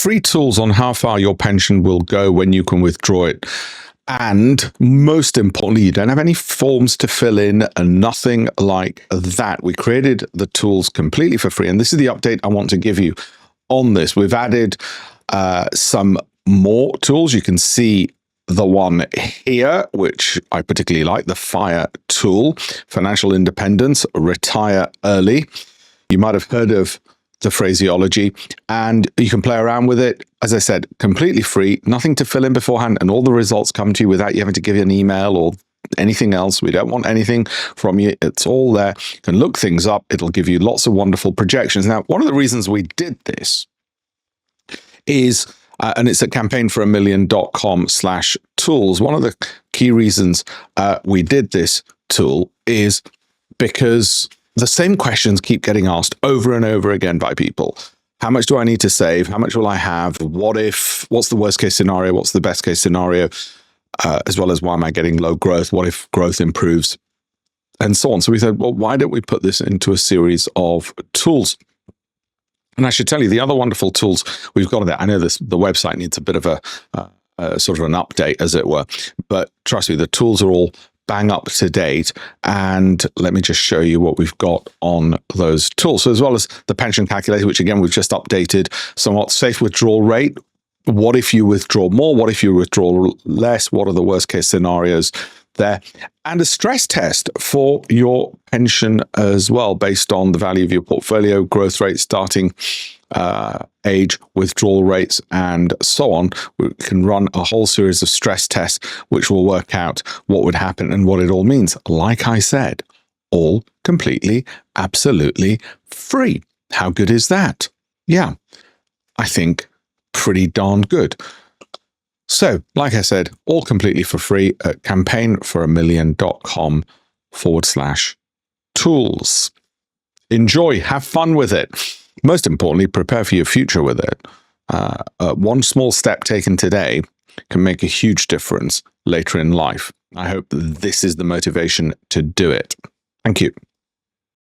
free tools on how far your pension will go when you can withdraw it. And most importantly, you don't have any forms to fill in and nothing like that. We created the tools completely for free. And this is the update I want to give you on this. We've added some more tools. You can see the one here, which I particularly like, the FIRE tool, Financial Independence, Retire Early. You might have heard of the phraseology, and you can play around with it. As I said, completely free, nothing to fill in beforehand, and all the results come to you without you having to give you an email or anything else. We don't want anything from you. It's all there. You can look things up. It'll give you lots of wonderful projections. Now, one of the reasons we did this is, and it's at campaignforamillion.com/tools. One of the key reasons we did this tool is because the same questions keep getting asked over and over again by people. How much do I need to save? How much will I have? What if? What's the worst case scenario? What's the best case scenario? As well as, why am I getting low growth? What if growth improves? And so on. So we said, well, why don't we put this into a series of tools? And I should tell you, the other wonderful tools we've got there, I know the website needs a bit of a sort of an update, as it were, but trust me, the tools are all bang up to date. And let me just show you what we've got on those tools. So as well as the pension calculator, which again, we've just updated somewhat, safe withdrawal rate. What if you withdraw more? What if you withdraw less? What are the worst case scenarios there? And a stress test for your pension as well, based on the value of your portfolio, growth rate, starting age, withdrawal rates, and so on. We can run a whole series of stress tests, which will work out what would happen and what it all means. Like I said, all completely, absolutely free. How good is that? Yeah, I think pretty darn good. So, like I said, all completely for free at campaignforamillion.com/tools. Enjoy, have fun with it. Most importantly, prepare for your future with it. One small step taken today can make a huge difference later in life. I hope this is the motivation to do it. Thank you.